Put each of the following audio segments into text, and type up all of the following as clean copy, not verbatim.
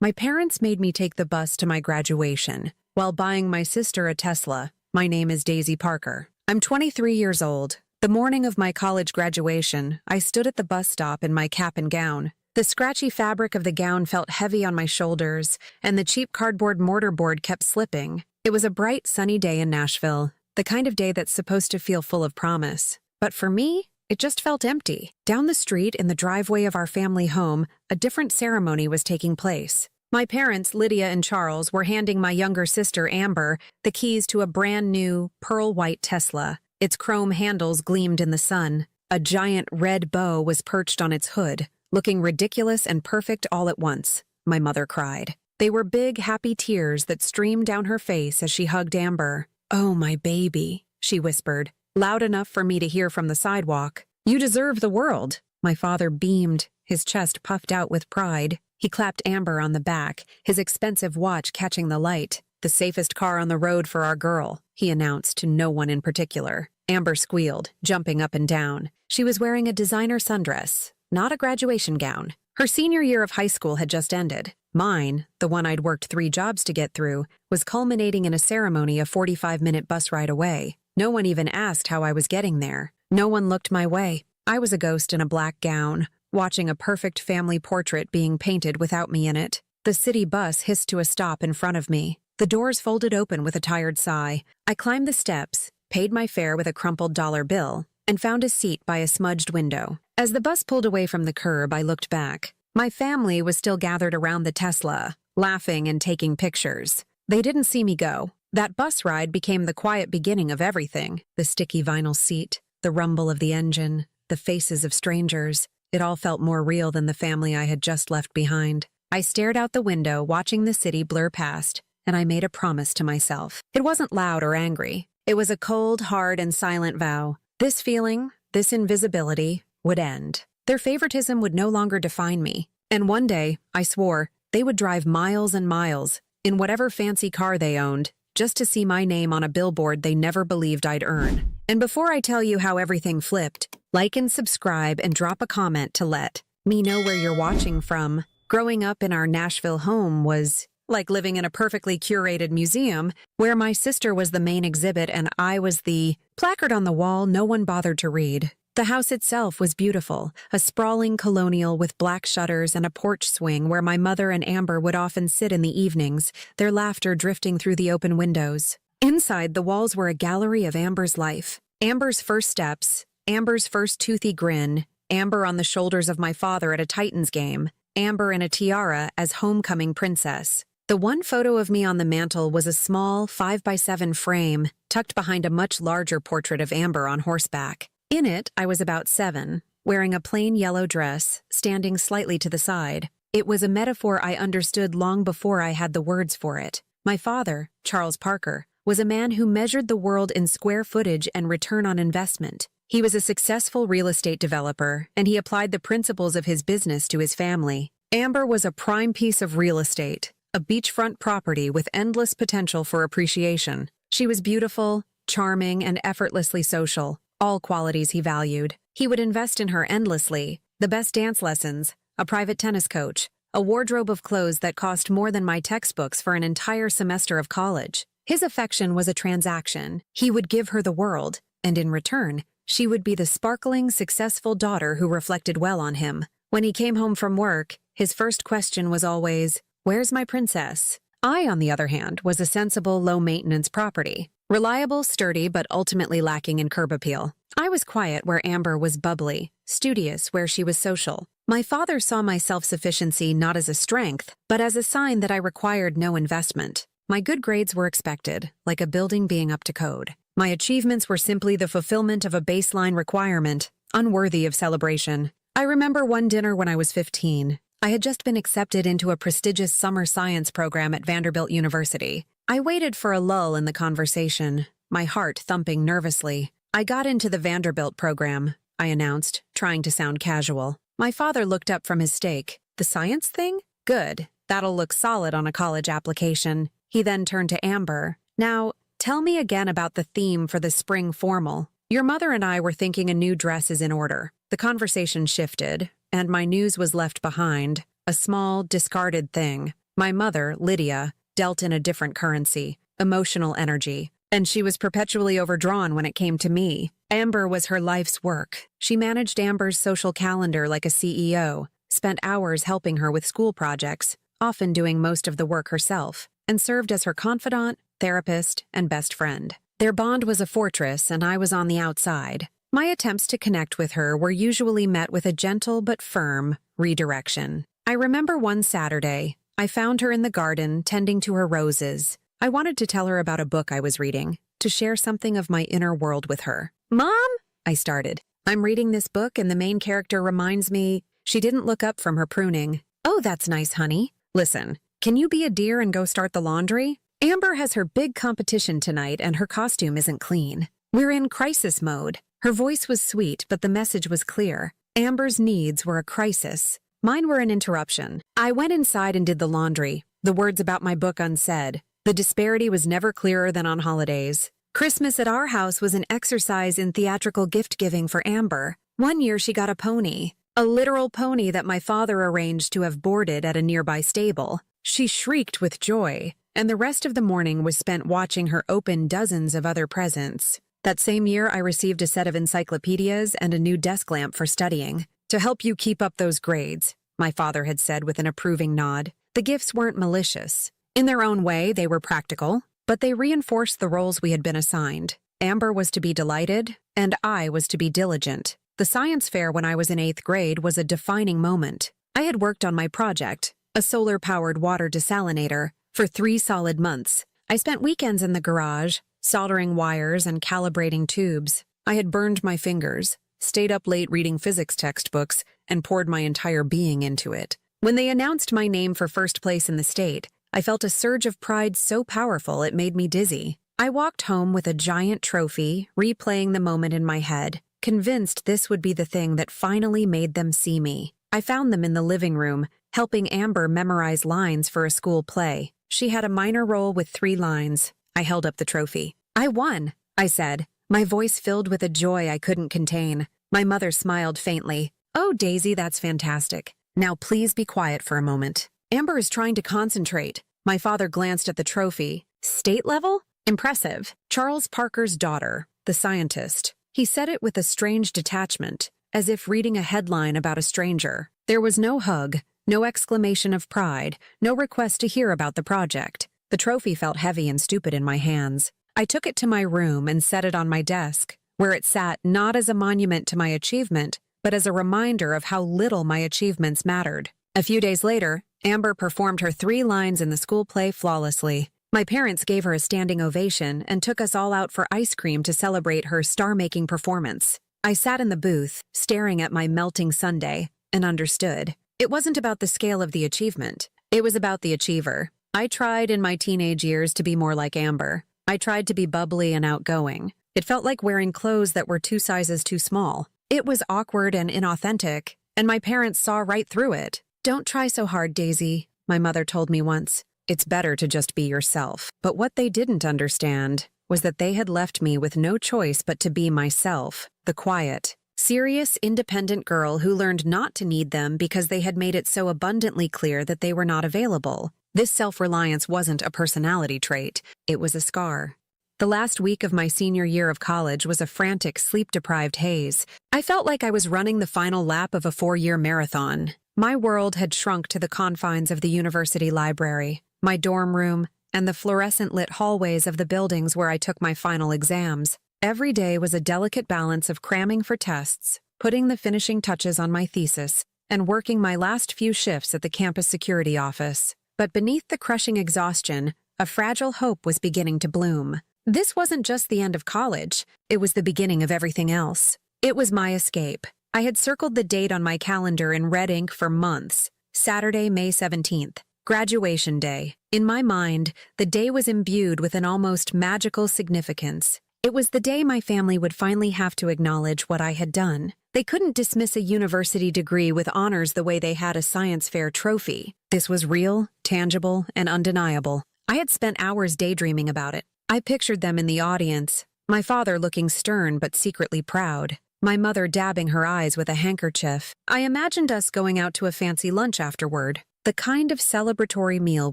My parents made me take the bus to my graduation, while buying my sister a Tesla. My name is Daisy Parker. I'm 23 years old. The morning of my college graduation, I stood at the bus stop in my cap and gown. The scratchy fabric of the gown felt heavy on my shoulders, and the cheap cardboard mortarboard kept slipping. It was a bright, sunny day in Nashville, the kind of day that's supposed to feel full of promise. But for me, it just felt empty. Down the street, in the driveway of our family home, a different ceremony was taking place. My parents, Lydia and Charles, were handing my younger sister, Amber, the keys to a brand new, pearl-white Tesla. Its chrome handles gleamed in the sun. A giant red bow was perched on its hood, looking ridiculous and perfect all at once, my mother cried. They were big, happy tears that streamed down her face as she hugged Amber. "Oh, my baby," she whispered, loud enough for me to hear from the sidewalk. "You deserve the world." My father beamed, his chest puffed out with pride. He clapped Amber on the back, his expensive watch catching the light. "The safest car on the road for our girl," he announced to no one in particular. Amber squealed, jumping up and down. She was wearing a designer sundress, not a graduation gown. Her senior year of high school had just ended. Mine, the one I'd worked 3 jobs to get through, was culminating in a ceremony a 45-minute bus ride away. No one even asked how I was getting there. No one looked my way. I was a ghost in a black gown, watching a perfect family portrait being painted without me in it. The city bus hissed to a stop in front of me. The doors folded open with a tired sigh. I climbed the steps, paid my fare with a crumpled dollar bill, and found a seat by a smudged window. As the bus pulled away from the curb, I looked back. My family was still gathered around the Tesla, laughing and taking pictures. They didn't see me go. That bus ride became the quiet beginning of everything. The sticky vinyl seat, the rumble of the engine, the faces of strangers. It all felt more real than the family I had just left behind. I stared out the window, watching the city blur past, and I made a promise to myself. It wasn't loud or angry. It was a cold, hard, and silent vow. This feeling, this invisibility, would end. Their favoritism would no longer define me. And one day, I swore, they would drive miles and miles, in whatever fancy car they owned, just to see my name on a billboard they never believed I'd earn. And before I tell you how everything flipped, like and subscribe and drop a comment to let me know where you're watching from. Growing up in our Nashville home was like living in a perfectly curated museum where my sister was the main exhibit and I was the placard on the wall no one bothered to read. The house itself was beautiful, a sprawling colonial with black shutters and a porch swing where my mother and Amber would often sit in the evenings, their laughter drifting through the open windows. Inside, the walls were a gallery of Amber's life. Amber's first steps, Amber's first toothy grin, Amber on the shoulders of my father at a Titans game, Amber in a tiara as homecoming princess. The one photo of me on the mantel was a small 5x7 frame tucked behind a much larger portrait of Amber on horseback. In it, I was about 7, wearing a plain yellow dress, standing slightly to the side. It was a metaphor I understood long before I had the words for it. My father, Charles Parker, was a man who measured the world in square footage and return on investment. He was a successful real estate developer, and he applied the principles of his business to his family. Amber was a prime piece of real estate, a beachfront property with endless potential for appreciation. She was beautiful, charming, and effortlessly social. All qualities he valued. He would invest in her endlessly. The best dance lessons, a private tennis coach, a wardrobe of clothes that cost more than my textbooks for an entire semester of college. His affection was a transaction. He would give her the world, and in return, she would be the sparkling, successful daughter who reflected well on him. When he came home from work, his first question was always, "Where's my princess?" I, on the other hand, was a sensible, low-maintenance property. Reliable, sturdy, but ultimately lacking in curb appeal. I was quiet where Amber was bubbly, studious where she was social. My father saw my self-sufficiency not as a strength, but as a sign that I required no investment. My good grades were expected, like a building being up to code. My achievements were simply the fulfillment of a baseline requirement, unworthy of celebration. I remember one dinner when I was 15. I had just been accepted into a prestigious summer science program at Vanderbilt University. I waited for a lull in the conversation, my heart thumping nervously. "I got into the Vanderbilt program," I announced, trying to sound casual. My father looked up from his steak. "The science thing? Good. That'll look solid on a college application." He then turned to Amber. "Now, tell me again about the theme for the spring formal. Your mother and I were thinking a new dress is in order." The conversation shifted, and my news was left behind, a small, discarded thing. My mother, Lydia, dealt in a different currency, emotional energy, and she was perpetually overdrawn when it came to me. Amber was her life's work. She managed Amber's social calendar like a CEO, spent hours helping her with school projects, often doing most of the work herself, and served as her confidant, therapist, and best friend. Their bond was a fortress, and I was on the outside. My attempts to connect with her were usually met with a gentle but firm redirection. I remember one Saturday, I found her in the garden tending to her roses. I wanted to tell her about a book I was reading, to share something of my inner world with her. "Mom," I started, "I'm reading this book and the main character reminds me—" She didn't look up from her pruning. "Oh, that's nice, honey. Listen, can you be a dear and go start the laundry? Amber has her big competition tonight and her costume isn't clean. We're in crisis mode." Her voice was sweet, but the message was clear. Amber's needs were a crisis. Mine were an interruption. I went inside and did the laundry, the words about my book unsaid. The disparity was never clearer than on holidays. Christmas at our house was an exercise in theatrical gift-giving for Amber. One year she got a pony, a literal pony that my father arranged to have boarded at a nearby stable. She shrieked with joy, and the rest of the morning was spent watching her open dozens of other presents. That same year, I received a set of encyclopedias and a new desk lamp for studying. "To help you keep up those grades," my father had said with an approving nod. The gifts weren't malicious. In their own way, they were practical, but they reinforced the roles we had been assigned. Amber was to be delighted, and I was to be diligent. The science fair when I was in 8th grade was a defining moment. I had worked on my project, a solar-powered water desalinator, for 3 solid months. I spent weekends in the garage, soldering wires and calibrating tubes. I had burned my fingers, stayed up late reading physics textbooks, and poured my entire being into it. When they announced my name for first place in the state, I felt a surge of pride so powerful it made me dizzy. I walked home with a giant trophy, replaying the moment in my head, convinced this would be the thing that finally made them see me. I found them in the living room, helping Amber memorize lines for a school play. She had a minor role with 3 lines. I held up the trophy. "I won," I said, my voice filled with a joy I couldn't contain. My mother smiled faintly. "Oh, Daisy, that's fantastic. Now please be quiet for a moment. Amber is trying to concentrate." My father glanced at the trophy. "State level? Impressive. Charles Parker's daughter, the scientist." He said it with a strange detachment, as if reading a headline about a stranger. There was no hug, no exclamation of pride, no request to hear about the project. The trophy felt heavy and stupid in my hands. I took it to my room and set it on my desk, where it sat not as a monument to my achievement, but as a reminder of how little my achievements mattered. A few days later, Amber performed her 3 lines in the school play flawlessly. My parents gave her a standing ovation and took us all out for ice cream to celebrate her star-making performance. I sat in the booth, staring at my melting sundae, and understood. It wasn't about the scale of the achievement. It was about the achiever. I tried in my teenage years to be more like Amber. I tried to be bubbly and outgoing. It felt like wearing clothes that were 2 sizes too small. It was awkward and inauthentic, and my parents saw right through it. "Don't try so hard, Daisy," my mother told me once. It's better to just be yourself. But what they didn't understand was that they had left me with no choice but to be myself, the quiet, serious, independent girl who learned not to need them because they had made it so abundantly clear that they were not available. This self-reliance wasn't a personality trait, it was a scar. The last week of my senior year of college was a frantic, sleep-deprived haze. I felt like I was running the final lap of a 4-year marathon. My world had shrunk to the confines of the university library, my dorm room, and the fluorescent-lit hallways of the buildings where I took my final exams. Every day was a delicate balance of cramming for tests, putting the finishing touches on my thesis, and working my last few shifts at the campus security office. But beneath the crushing exhaustion, a fragile hope was beginning to bloom. This wasn't just the end of college, it was the beginning of everything else. It was my escape. I had circled the date on my calendar in red ink for months. Saturday, May 17th, graduation day. In my mind, the day was imbued with an almost magical significance. It was the day my family would finally have to acknowledge what I had done. They couldn't dismiss a university degree with honors the way they had a science fair trophy. This was real, tangible, and undeniable. I had spent hours daydreaming about it. I pictured them in the audience, my father looking stern but secretly proud, my mother dabbing her eyes with a handkerchief. I imagined us going out to a fancy lunch afterward, The kind of celebratory meal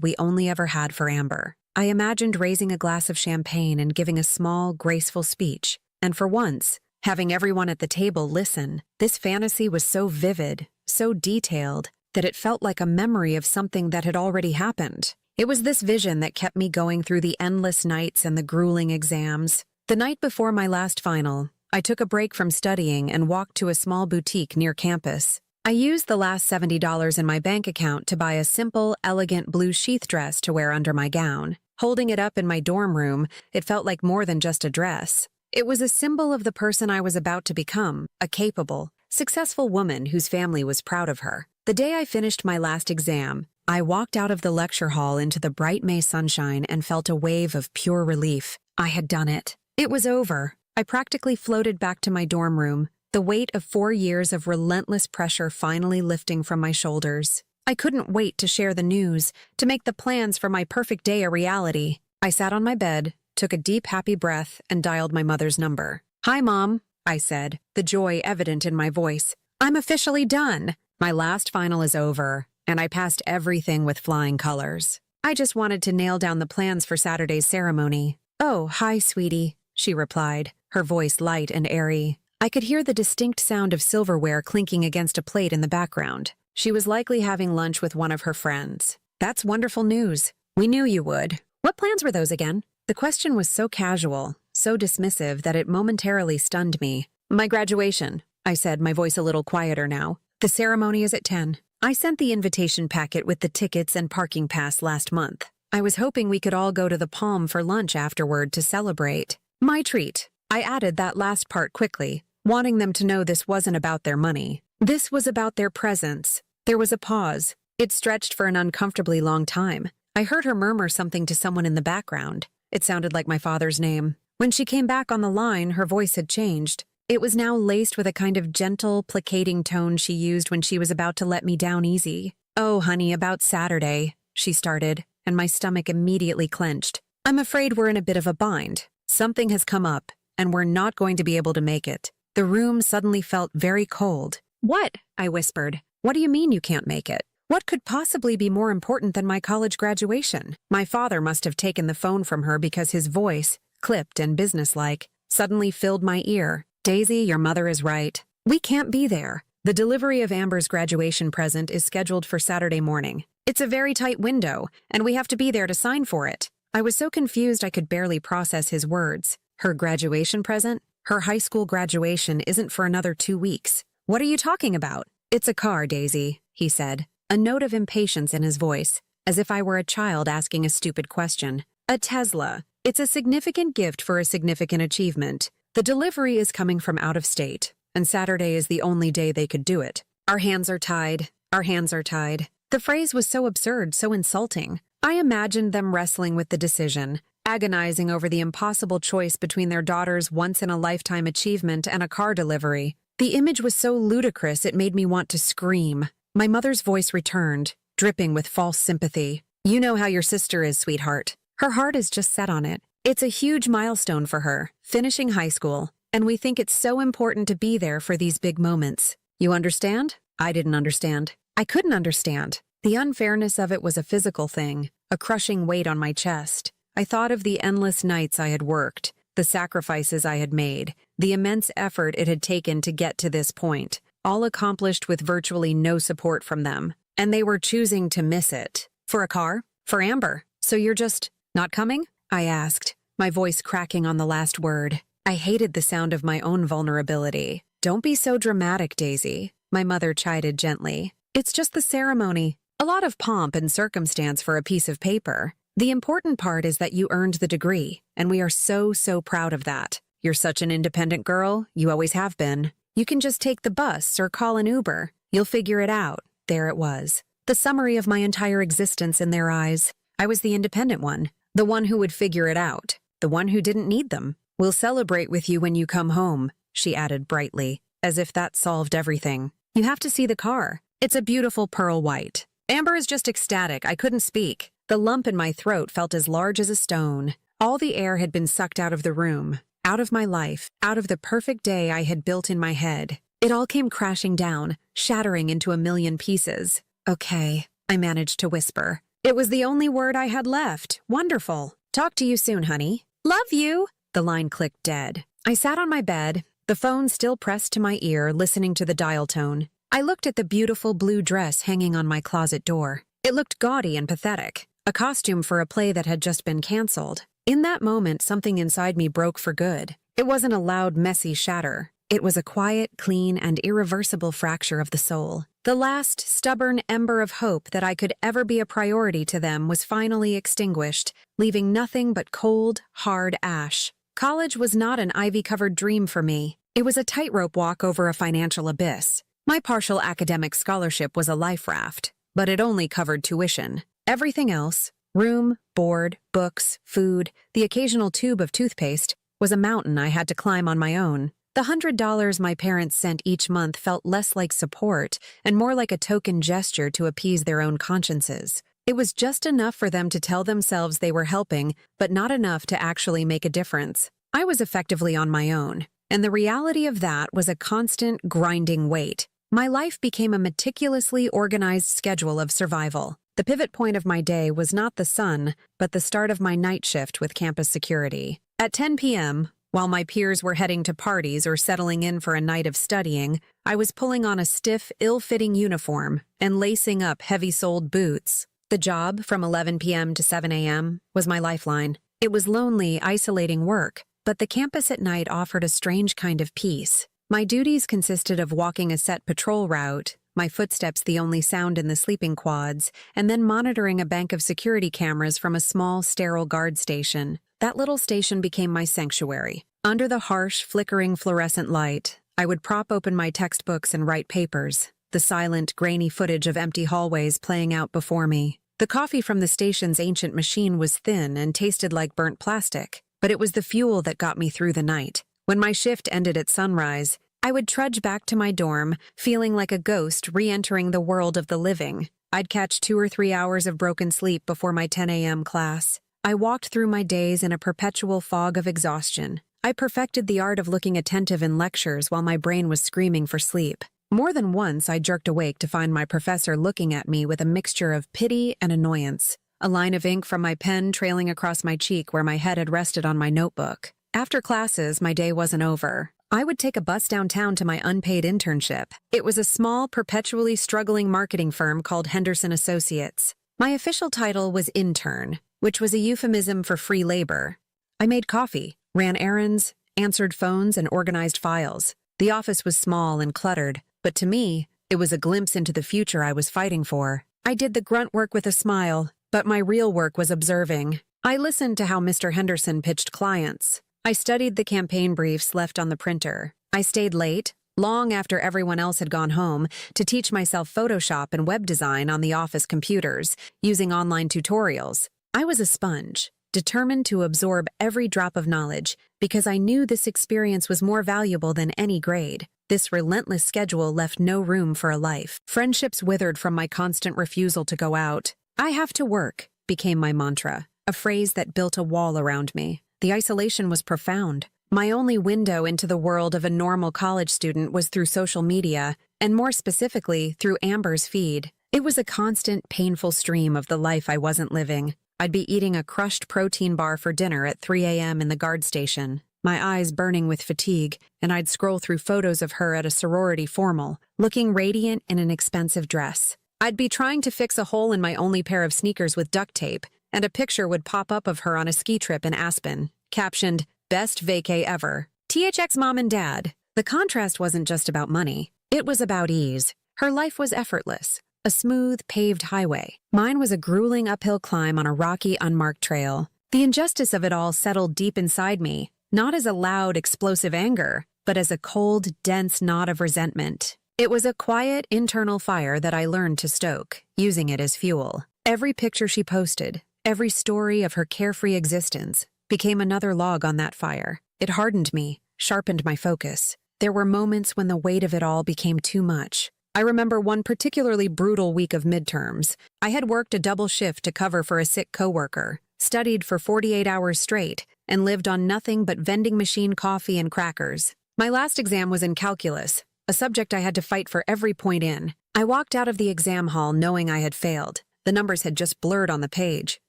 we only ever had for Amber. I imagined raising a glass of champagne and giving a small, graceful speech. And for once, having everyone at the table listen. This fantasy was so vivid, so detailed, that it felt like a memory of something that had already happened. It was this vision that kept me going through the endless nights and the grueling exams. The night before my last final, I took a break from studying and walked to a small boutique near campus. I used the last $70 in my bank account to buy a simple, elegant blue sheath dress to wear under my gown. Holding it up in my dorm room, it felt like more than just a dress. It was a symbol of the person I was about to become, a capable, successful woman whose family was proud of her. The day I finished my last exam, I walked out of the lecture hall into the bright May sunshine and felt a wave of pure relief. I had done it. It was over. I practically floated back to my dorm room, the weight of 4 years of relentless pressure finally lifting from my shoulders. I couldn't wait to share the news, to make the plans for my perfect day a reality. I sat on my bed, took a deep, happy breath, and dialed my mother's number. "Hi, Mom," I said, the joy evident in my voice. "I'm officially done. My last final is over, and I passed everything with flying colors. I just wanted to nail down the plans for Saturday's ceremony." "Oh, hi, sweetie," she replied, her voice light and airy. I could hear the distinct sound of silverware clinking against a plate in the background. She was likely having lunch with one of her friends. "That's wonderful news. We knew you would. What plans were those again?" The question was so casual, so dismissive that it momentarily stunned me. "My graduation," I said, my voice a little quieter now. "The ceremony is at 10. I sent the invitation packet with the tickets and parking pass last month. I was hoping we could all go to the Palm for lunch afterward to celebrate. My treat." I added that last part quickly, wanting them to know this wasn't about their money. This was about their presence. There was a pause. It stretched for an uncomfortably long time. I heard her murmur something to someone in the background. It sounded like my father's name. When she came back on the line, her voice had changed. It was now laced with a kind of gentle, placating tone she used when she was about to let me down easy. "Oh, honey, about Saturday," she started, and my stomach immediately clenched. "I'm afraid we're in a bit of a bind. Something has come up, and we're not going to be able to make it." The room suddenly felt very cold. "What?" I whispered. "What do you mean you can't make it? What could possibly be more important than my college graduation?" My father must have taken the phone from her because his voice, clipped and businesslike, suddenly filled my ear. "Daisy, your mother is right. We can't be there. The delivery of Amber's graduation present is scheduled for Saturday morning. It's a very tight window, and we have to be there to sign for it." I was so confused I could barely process his words. Her graduation present? Her high school graduation isn't for another 2 weeks. "What are you talking about?" "It's a car, Daisy," he said, a note of impatience in his voice, as if I were a child asking a stupid question. "A Tesla. It's a significant gift for a significant achievement. The delivery is coming from out of state, and Saturday is the only day they could do it. Our hands are tied. Our hands are tied." The phrase was so absurd, so insulting. I imagined them wrestling with the decision, agonizing over the impossible choice between their daughter's once-in-a-lifetime achievement and a car delivery. The image was so ludicrous it made me want to scream. My mother's voice returned, dripping with false sympathy. "You know how your sister is, sweetheart. Her heart is just set on it. It's a huge milestone for her, finishing high school, and we think it's so important to be there for these big moments. You understand?" I didn't understand. I couldn't understand. The unfairness of it was a physical thing, a crushing weight on my chest. I thought of the endless nights I had worked, the sacrifices I had made, the immense effort it had taken to get to this point, all accomplished with virtually no support from them. And they were choosing to miss it. "For a car? For Amber? So you're just not coming?" I asked, my voice cracking on the last word. I hated the sound of my own vulnerability. "Don't be so dramatic, Daisy," my mother chided gently. "It's just the ceremony. A lot of pomp and circumstance for a piece of paper. The important part is that you earned the degree, and we are so, so proud of that. You're such an independent girl, you always have been. You can just take the bus or call an Uber. You'll figure it out." There it was. The summary of my entire existence in their eyes. I was the independent one, the one who would figure it out, the one who didn't need them. "We'll celebrate with you when you come home," she added brightly, as if that solved everything. "You have to see the car. It's a beautiful pearl white." Amber is just ecstatic. I couldn't speak. The lump in my throat felt as large as a stone. All the air had been sucked out of the room, out of my life, out of the perfect day I had built in my head. It all came crashing down, shattering into a million pieces. "Okay," I managed to whisper. It was the only word I had left. Wonderful. Talk to you soon, honey. Love you. The line clicked dead. I sat on my bed, the phone still pressed to my ear, listening to the dial tone. I looked at the beautiful blue dress hanging on my closet door. It looked gaudy and pathetic, a costume for a play that had just been canceled. In that moment, something inside me broke for good. It wasn't a loud, messy shatter. It was a quiet, clean, and irreversible fracture of the soul. The last stubborn ember of hope that I could ever be a priority to them was finally extinguished, leaving nothing but cold, hard ash. College was not an ivy-covered dream for me. It was a tightrope walk over a financial abyss. My partial academic scholarship was a life raft, but it only covered tuition. Everything else, room, board, books, food, the occasional tube of toothpaste, was a mountain I had to climb on my own. The $100 my parents sent each month felt less like support and more like a token gesture to appease their own consciences. It was just enough for them to tell themselves they were helping, but not enough to actually make a difference. I was effectively on my own, and the reality of that was a constant, grinding weight. My life became a meticulously organized schedule of survival. The pivot point of my day was not the sun, but the start of my night shift with campus security. At 10 p.m., while my peers were heading to parties or settling in for a night of studying, I was pulling on a stiff, ill-fitting uniform and lacing up heavy-soled boots. The job, from 11 p.m. to 7 a.m., was my lifeline. It was lonely, isolating work, but the campus at night offered a strange kind of peace. My duties consisted of walking a set patrol route, my footsteps the only sound in the sleeping quads, and then monitoring a bank of security cameras from a small, sterile guard station. That little station became my sanctuary. Under the harsh, flickering fluorescent light, I would prop open my textbooks and write papers, the silent, grainy footage of empty hallways playing out before me. The coffee from the station's ancient machine was thin and tasted like burnt plastic, but it was the fuel that got me through the night. When my shift ended at sunrise, I would trudge back to my dorm, feeling like a ghost re-entering the world of the living. I'd catch 2 or 3 hours of broken sleep before my 10 a.m. class. I walked through my days in a perpetual fog of exhaustion. I perfected the art of looking attentive in lectures while my brain was screaming for sleep. More than once, I jerked awake to find my professor looking at me with a mixture of pity and annoyance, a line of ink from my pen trailing across my cheek where my head had rested on my notebook. After classes, my day wasn't over. I would take a bus downtown to my unpaid internship. It was a small, perpetually struggling marketing firm called Henderson Associates. My official title was intern, which was a euphemism for free labor. I made coffee, ran errands, answered phones, and organized files. The office was small and cluttered, but to me, it was a glimpse into the future I was fighting for. I did the grunt work with a smile, but my real work was observing. I listened to how Mr. Henderson pitched clients. I studied the campaign briefs left on the printer. I stayed late, long after everyone else had gone home, to teach myself Photoshop and web design on the office computers, using online tutorials. I was a sponge, determined to absorb every drop of knowledge, because I knew this experience was more valuable than any grade. This relentless schedule left no room for a life. Friendships withered from my constant refusal to go out. "I have to work," became my mantra, a phrase that built a wall around me. The isolation was profound. My only window into the world of a normal college student was through social media, and more specifically, through Amber's feed. It was a constant, painful stream of the life I wasn't living. I'd be eating a crushed protein bar for dinner at 3 a.m. in the guard station, my eyes burning with fatigue, and I'd scroll through photos of her at a sorority formal, looking radiant in an expensive dress. I'd be trying to fix a hole in my only pair of sneakers with duct tape, and a picture would pop up of her on a ski trip in Aspen, captioned, "Best vacay ever. THX mom and dad." The contrast wasn't just about money. It was about ease. Her life was effortless, a smooth, paved highway. Mine was a grueling uphill climb on a rocky, unmarked trail. The injustice of it all settled deep inside me, not as a loud, explosive anger, but as a cold, dense knot of resentment. It was a quiet, internal fire that I learned to stoke, using it as fuel. Every picture she posted, every story of her carefree existence, became another log on that fire. It hardened me, sharpened my focus. There were moments when the weight of it all became too much. I remember one particularly brutal week of midterms. I had worked a double shift to cover for a sick coworker, studied for 48 hours straight, and lived on nothing but vending machine coffee and crackers. My last exam was in calculus, a subject I had to fight for every point in. I walked out of the exam hall knowing I had failed. The numbers had just blurred on the page.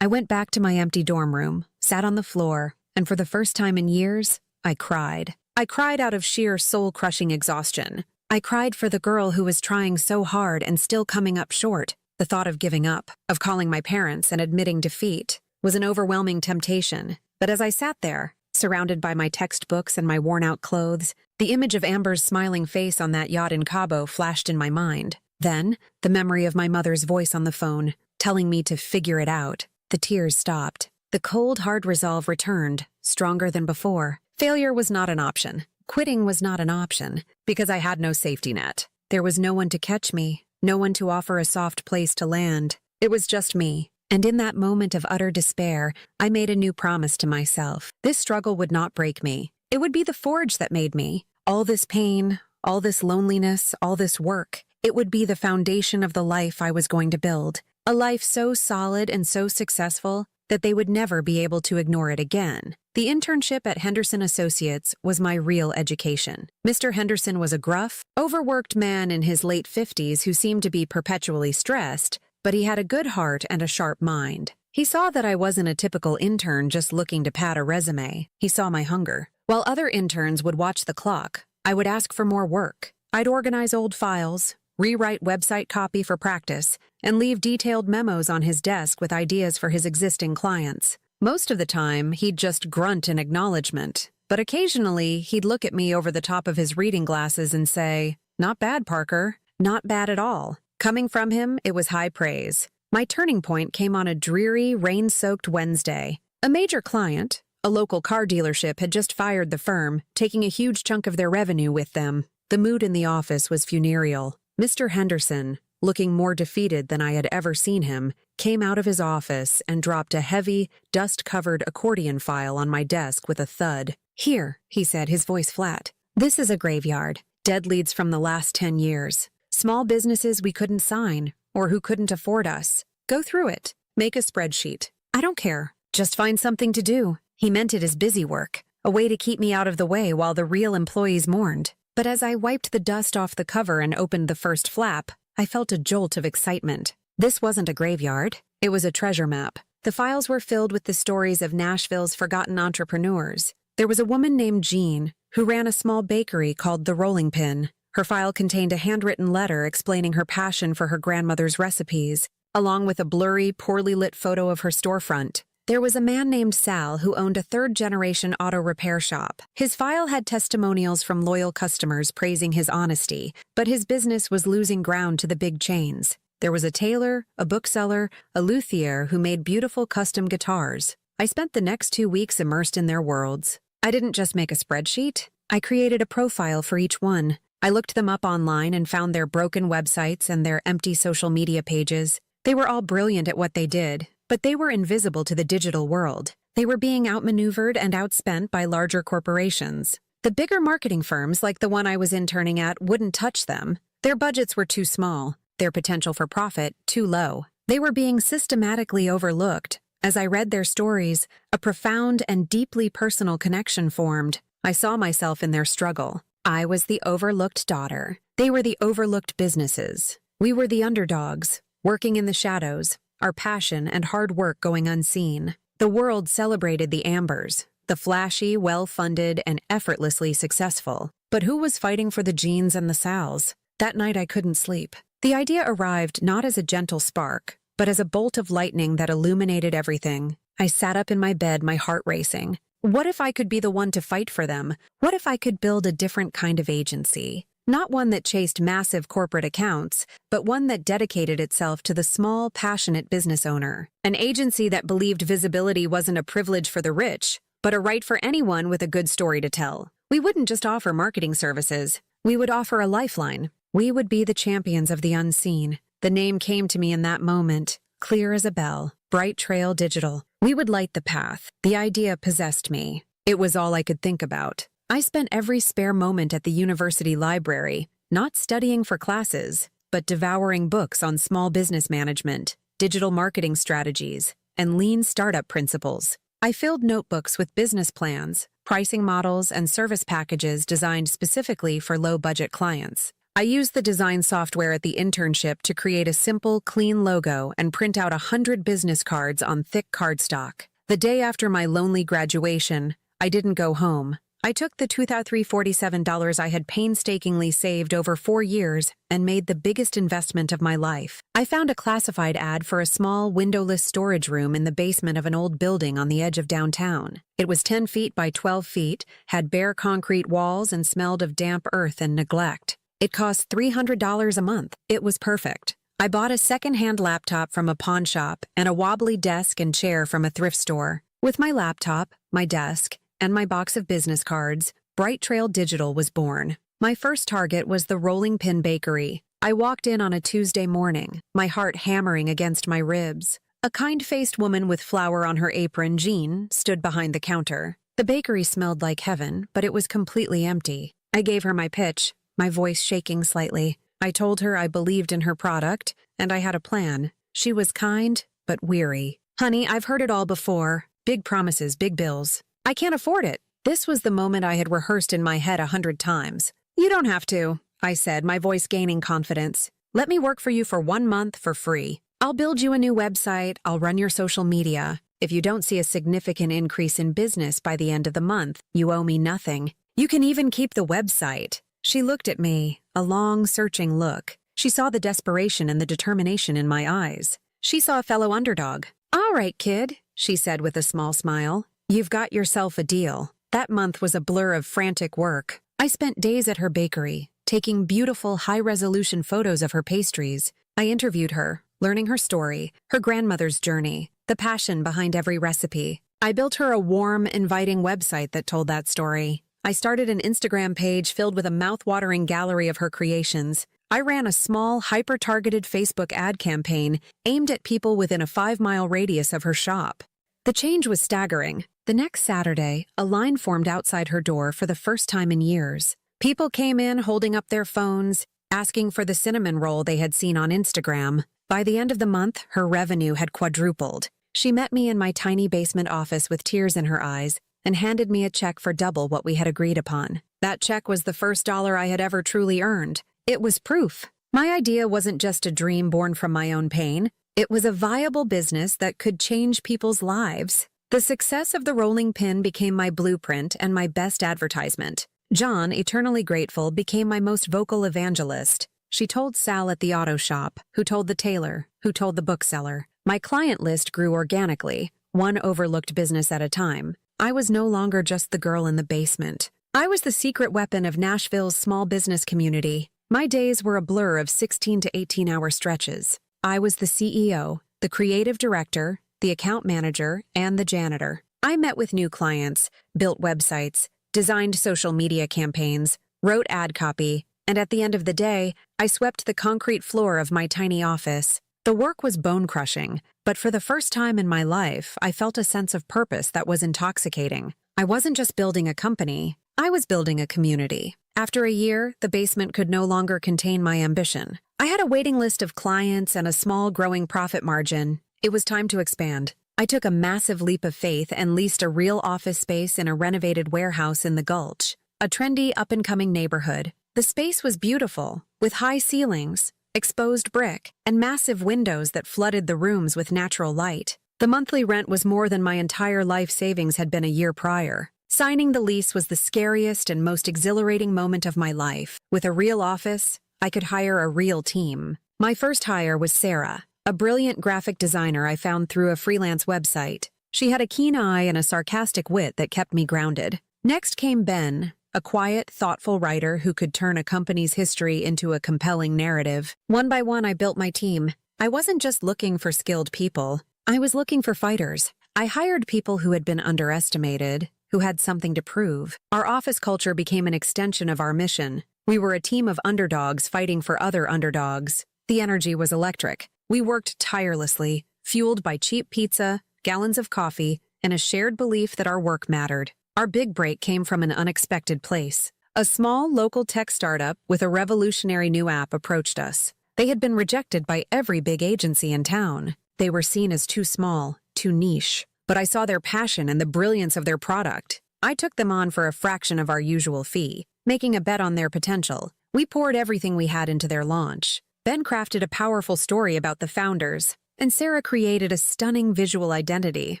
I went back to my empty dorm room, sat on the floor, and for the first time in years, I cried. I cried out of sheer soul-crushing exhaustion. I cried for the girl who was trying so hard and still coming up short. The thought of giving up, of calling my parents and admitting defeat, was an overwhelming temptation. But as I sat there, surrounded by my textbooks and my worn-out clothes, the image of Amber's smiling face on that yacht in Cabo flashed in my mind. Then, the memory of my mother's voice on the phone, telling me to figure it out. The tears stopped. The cold, hard resolve returned, stronger than before. Failure was not an option. Quitting was not an option, because I had no safety net. There was no one to catch me, no one to offer a soft place to land. It was just me. And in that moment of utter despair, I made a new promise to myself. This struggle would not break me. It would be the forge that made me. All this pain, all this loneliness, all this work, it would be the foundation of the life I was going to build. A life so solid and so successful that they would never be able to ignore it again. The internship at Henderson Associates was my real education. Mr. Henderson was a gruff, overworked man in his late 50s who seemed to be perpetually stressed, but he had a good heart and a sharp mind. He saw that I wasn't a typical intern just looking to pad a resume. He saw my hunger. While other interns would watch the clock, I would ask for more work. I'd organize old files, rewrite website copy for practice, and leave detailed memos on his desk with ideas for his existing clients. Most of the time, he'd just grunt in acknowledgement, but occasionally he'd look at me over the top of his reading glasses and say, "Not bad, Parker. Not bad at all." Coming from him, it was high praise. My turning point came on a dreary, rain-soaked Wednesday. A major client, a local car dealership, had just fired the firm, taking a huge chunk of their revenue with them. The mood in the office was funereal. Mr. Henderson, looking more defeated than I had ever seen him, came out of his office and dropped a heavy, dust-covered accordion file on my desk with a thud. "Here," he said, his voice flat. "This is a graveyard. Dead leads from the last 10 years. Small businesses we couldn't sign, or who couldn't afford us. Go through it. Make a spreadsheet. I don't care. Just find something to do." He meant it as busy work, a way to keep me out of the way while the real employees mourned. But as I wiped the dust off the cover and opened the first flap, I felt a jolt of excitement. This wasn't a graveyard. It was a treasure map. The files were filled with the stories of Nashville's forgotten entrepreneurs. There was a woman named Jean who ran a small bakery called The Rolling Pin. Her file contained a handwritten letter explaining her passion for her grandmother's recipes, along with a blurry, poorly lit photo of her storefront. There was a man named Sal who owned a third-generation auto repair shop. His file had testimonials from loyal customers praising his honesty, but his business was losing ground to the big chains. There was a tailor, a bookseller, a luthier who made beautiful custom guitars. I spent the next 2 weeks immersed in their worlds. I didn't just make a spreadsheet. I created a profile for each one. I looked them up online and found their broken websites and their empty social media pages. They were all brilliant at what they did, but they were invisible to the digital world. They were being outmaneuvered and outspent by larger corporations. The bigger marketing firms, like the one I was interning at, wouldn't touch them. Their budgets were too small, their potential for profit too low. They were being systematically overlooked. As I read their stories, a profound and deeply personal connection formed. I saw myself in their struggle. I was the overlooked daughter. They were the overlooked businesses. We were the underdogs, working in the shadows, our passion and hard work going unseen. The world celebrated the Ambers, the flashy, well-funded, and effortlessly successful. But who was fighting for the Jeans and the Sals? That night I couldn't sleep. The idea arrived not as a gentle spark, but as a bolt of lightning that illuminated everything. I sat up in my bed, my heart racing. What if I could be the one to fight for them? What if I could build a different kind of agency? Not one that chased massive corporate accounts, but one that dedicated itself to the small, passionate business owner. An agency that believed visibility wasn't a privilege for the rich, but a right for anyone with a good story to tell. We wouldn't just offer marketing services. We would offer a lifeline. We would be the champions of the unseen. The name came to me in that moment, clear as a bell. Bright Trail Digital. We would light the path. The idea possessed me. It was all I could think about. I spent every spare moment at the university library, not studying for classes, but devouring books on small business management, digital marketing strategies, and lean startup principles. I filled notebooks with business plans, pricing models, and service packages designed specifically for low-budget clients. I used the design software at the internship to create a simple, clean logo and print out 100 business cards on thick cardstock. The day after my lonely graduation, I didn't go home. I took the $2,347 I had painstakingly saved over 4 years and made the biggest investment of my life. I found a classified ad for a small, windowless storage room in the basement of an old building on the edge of downtown. It was 10 feet by 12 feet, had bare concrete walls, and smelled of damp earth and neglect. It cost $300 a month. It was perfect. I bought a second-hand laptop from a pawn shop and a wobbly desk and chair from a thrift store. With my laptop, my desk, and my box of business cards, Bright Trail Digital was born. My first target was the Rolling Pin Bakery. I walked in on a Tuesday morning, my heart hammering against my ribs. A kind-faced woman with flour on her apron, Jean, stood behind the counter. The bakery smelled like heaven, but it was completely empty. I gave her my pitch, my voice shaking slightly. I told her I believed in her product, and I had a plan. She was kind, but weary. "Honey, I've heard it all before. Big promises, big bills. I can't afford it." This was the moment I had rehearsed in my head 100 times. "You don't have to," I said, my voice gaining confidence. "Let me work for you for 1 month for free. I'll build you a new website, I'll run your social media. If you don't see a significant increase in business by the end of the month, you owe me nothing. You can even keep the website." She looked at me, a long, searching look. She saw the desperation and the determination in my eyes. She saw a fellow underdog. "All right, kid," she said with a small smile. "You've got yourself a deal." That month was a blur of frantic work. I spent days at her bakery, taking beautiful, high-resolution photos of her pastries. I interviewed her, learning her story, her grandmother's journey, the passion behind every recipe. I built her a warm, inviting website that told that story. I started an Instagram page filled with a mouth-watering gallery of her creations. I ran a small, hyper-targeted Facebook ad campaign aimed at people within a 5-mile radius of her shop. The change was staggering. The next Saturday, a line formed outside her door for the first time in years. People came in holding up their phones, asking for the cinnamon roll they had seen on Instagram. By the end of the month, her revenue had quadrupled. She met me in my tiny basement office with tears in her eyes and handed me a check for double what we had agreed upon. That check was the first dollar I had ever truly earned. It was proof. My idea wasn't just a dream born from my own pain. It was a viable business that could change people's lives. The success of the Rolling Pin became my blueprint and my best advertisement. John, eternally grateful, became my most vocal evangelist. She told Sal at the auto shop, who told the tailor, who told the bookseller. My client list grew organically, one overlooked business at a time. I was no longer just the girl in the basement. I was the secret weapon of Nashville's small business community. My days were a blur of 16 to 18-hour stretches. I was the CEO, the creative director, the account manager, and the janitor. I met with new clients, built websites, designed social media campaigns, wrote ad copy, and at the end of the day, I swept the concrete floor of my tiny office. The work was bone-crushing, but for the first time in my life, I felt a sense of purpose that was intoxicating. I wasn't just building a company, I was building a community. After a year, the basement could no longer contain my ambition. I had a waiting list of clients and a small, growing profit margin. It was time to expand. I took a massive leap of faith and leased a real office space in a renovated warehouse in the Gulch, a trendy, up-and-coming neighborhood. The space was beautiful, with high ceilings, exposed brick, and massive windows that flooded the rooms with natural light. The monthly rent was more than my entire life savings had been a year prior. Signing the lease was the scariest and most exhilarating moment of my life. With a real office, I could hire a real team. My first hire was Sarah, a brilliant graphic designer I found through a freelance website. She had a keen eye and a sarcastic wit that kept me grounded. Next came Ben, a quiet, thoughtful writer who could turn a company's history into a compelling narrative. One by one, I built my team. I wasn't just looking for skilled people. I was looking for fighters. I hired people who had been underestimated, who had something to prove. Our office culture became an extension of our mission. We were a team of underdogs fighting for other underdogs. The energy was electric. We worked tirelessly, fueled by cheap pizza, gallons of coffee, and a shared belief that our work mattered. Our big break came from an unexpected place. A small local tech startup with a revolutionary new app approached us. They had been rejected by every big agency in town. They were seen as too small, too niche. But I saw their passion and the brilliance of their product. I took them on for a fraction of our usual fee, making a bet on their potential. We poured everything we had into their launch. Ben crafted a powerful story about the founders, and Sarah created a stunning visual identity.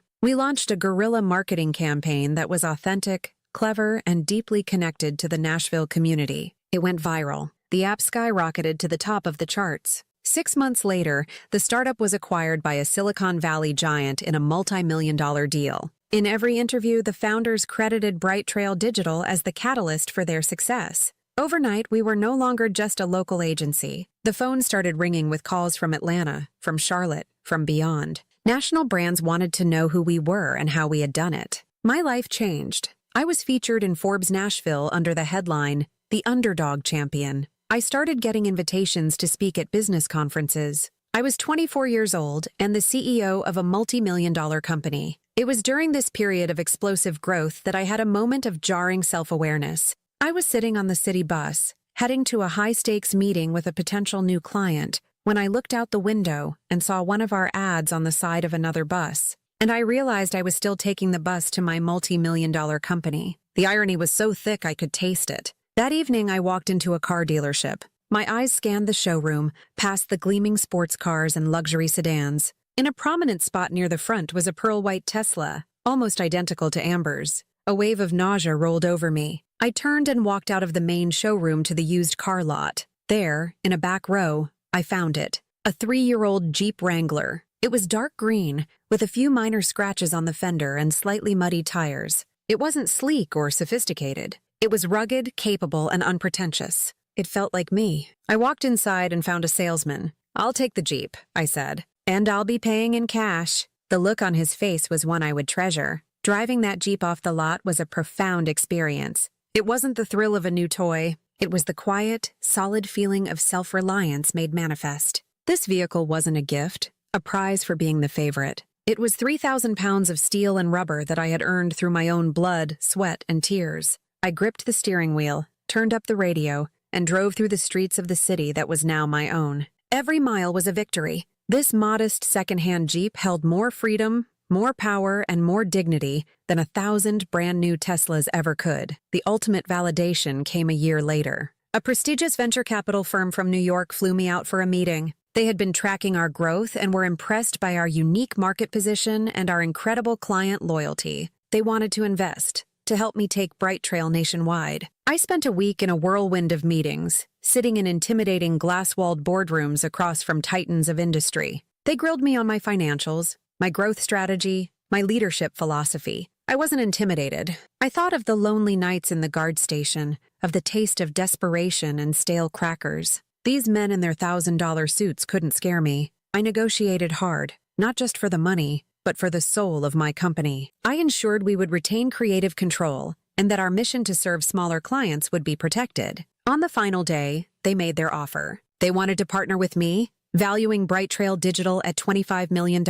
We launched a guerrilla marketing campaign that was authentic, clever, and deeply connected to the Nashville community. It went viral. The app skyrocketed to the top of the charts. 6 months later, the startup was acquired by a Silicon Valley giant in a multi-million-dollar deal. In every interview, the founders credited Bright Trail Digital as the catalyst for their success. Overnight, we were no longer just a local agency. The phone started ringing with calls from Atlanta, from Charlotte, from beyond. National brands wanted to know who we were and how we had done it. My life changed. I was featured in Forbes Nashville under the headline, The Underdog Champion. I started getting invitations to speak at business conferences. I was 24 years old and the CEO of a multi-million-dollar company. It was during this period of explosive growth that I had a moment of jarring self-awareness. I was sitting on the city bus, heading to a high-stakes meeting with a potential new client, when I looked out the window and saw one of our ads on the side of another bus. And I realized I was still taking the bus to my multi-million-dollar company. The irony was so thick I could taste it. That evening, I walked into a car dealership. My eyes scanned the showroom, past the gleaming sports cars and luxury sedans. In a prominent spot near the front was a pearl-white Tesla, almost identical to Amber's. A wave of nausea rolled over me. I turned and walked out of the main showroom to the used car lot. There, in a back row, I found it. A 3-year-old Jeep Wrangler. It was dark green, with a few minor scratches on the fender and slightly muddy tires. It wasn't sleek or sophisticated. It was rugged, capable, and unpretentious. It felt like me. I walked inside and found a salesman. "I'll take the Jeep," I said. "And I'll be paying in cash." The look on his face was one I would treasure. Driving that Jeep off the lot was a profound experience. It wasn't the thrill of a new toy. It was the quiet, solid feeling of self-reliance made manifest. This vehicle wasn't a gift, a prize for being the favorite. It was 3,000 pounds of steel and rubber that I had earned through my own blood, sweat, and tears. I gripped the steering wheel, turned up the radio, and drove through the streets of the city that was now my own. Every mile was a victory. This modest second-hand Jeep held more freedom, more power, and more dignity than 1,000 brand-new Teslas ever could. The ultimate validation came a year later. A prestigious venture capital firm from New York flew me out for a meeting. They had been tracking our growth and were impressed by our unique market position and our incredible client loyalty. They wanted to invest, to help me take Bright Trail nationwide. I spent a week in a whirlwind of meetings, sitting in intimidating glass-walled boardrooms across from titans of industry. They grilled me on my financials, my growth strategy, my leadership philosophy. I wasn't intimidated. I thought of the lonely nights in the guard station, of the taste of desperation and stale crackers. These men in their $1,000 suits couldn't scare me. I negotiated hard, not just for the money, but for the soul of my company. I ensured we would retain creative control and that our mission to serve smaller clients would be protected. On the final day, they made their offer. They wanted to partner with me, valuing Bright Trail Digital at $25 million.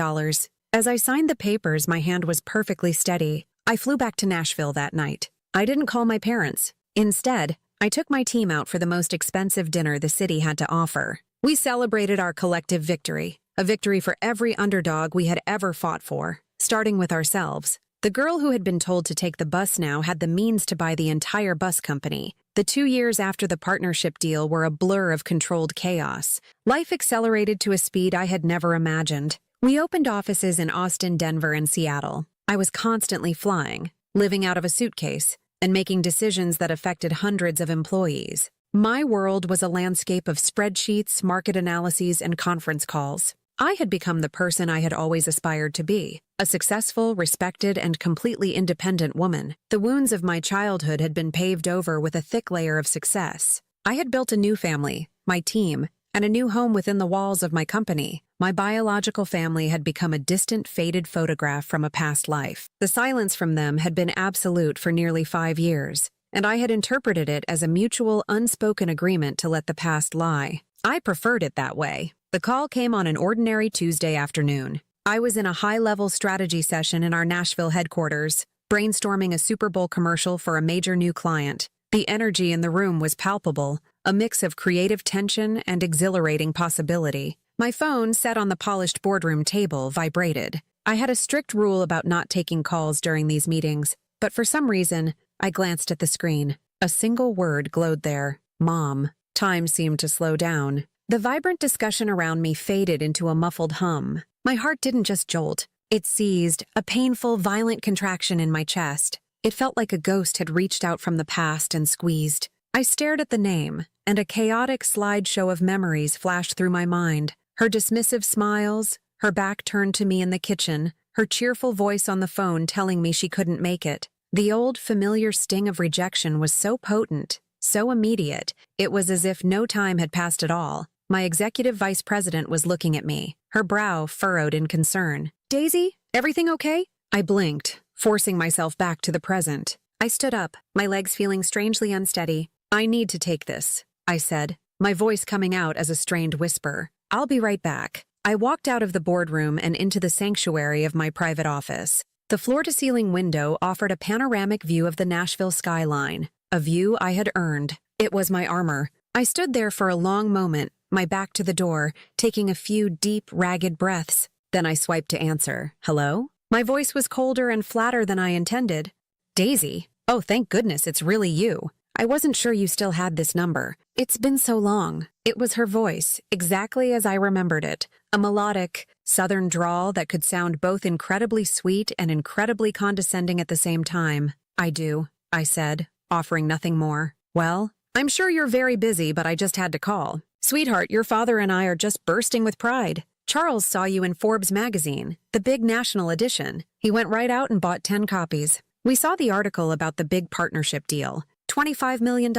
As I signed the papers, my hand was perfectly steady. I flew back to Nashville that night. I didn't call my parents. Instead, I took my team out for the most expensive dinner the city had to offer. We celebrated our collective victory, a victory for every underdog we had ever fought for, starting with ourselves. The girl who had been told to take the bus now had the means to buy the entire bus company. The 2 years after the partnership deal were a blur of controlled chaos. Life accelerated to a speed I had never imagined. We opened offices in Austin, Denver, and Seattle. I was constantly flying, living out of a suitcase, and making decisions that affected hundreds of employees. My world was a landscape of spreadsheets, market analyses, and conference calls. I had become the person I had always aspired to be, a successful, respected, and completely independent woman. The wounds of my childhood had been paved over with a thick layer of success. I had built a new family, my team, and a new home within the walls of my company. My biological family had become a distant, faded photograph from a past life. The silence from them had been absolute for nearly 5 years, and I had interpreted it as a mutual, unspoken agreement to let the past lie. I preferred it that way. The call came on an ordinary Tuesday afternoon. I was in a high-level strategy session in our Nashville headquarters, brainstorming a Super Bowl commercial for a major new client. The energy in the room was palpable, a mix of creative tension and exhilarating possibility. My phone, set on the polished boardroom table, vibrated. I had a strict rule about not taking calls during these meetings, but for some reason, I glanced at the screen. A single word glowed there: Mom. Time seemed to slow down. The vibrant discussion around me faded into a muffled hum. My heart didn't just jolt. It seized, a painful, violent contraction in my chest. It felt like a ghost had reached out from the past and squeezed. I stared at the name, and a chaotic slideshow of memories flashed through my mind. Her dismissive smiles, her back turned to me in the kitchen, her cheerful voice on the phone telling me she couldn't make it. The old, familiar sting of rejection was so potent, so immediate, it was as if no time had passed at all. My executive vice president was looking at me, her brow furrowed in concern. "Daisy, everything okay?" I blinked, forcing myself back to the present. I stood up, my legs feeling strangely unsteady. "I need to take this," I said, my voice coming out as a strained whisper. "I'll be right back." I walked out of the boardroom and into the sanctuary of my private office. The floor-to-ceiling window offered a panoramic view of the Nashville skyline, a view I had earned. It was my armor. I stood there for a long moment, my back to the door, taking a few deep, ragged breaths. Then I swiped to answer. "Hello?" My voice was colder and flatter than I intended. "Daisy? Oh, thank goodness it's really you. I wasn't sure you still had this number. It's been so long." It was her voice, exactly as I remembered it, a melodic, southern drawl that could sound both incredibly sweet and incredibly condescending at the same time. "I do," I said, offering nothing more. "Well, I'm sure you're very busy, but I just had to call. Sweetheart, your father and I are just bursting with pride. Charles saw you in Forbes magazine, the big national edition. He went right out and bought 10 copies. We saw the article about the big partnership deal, $25 million.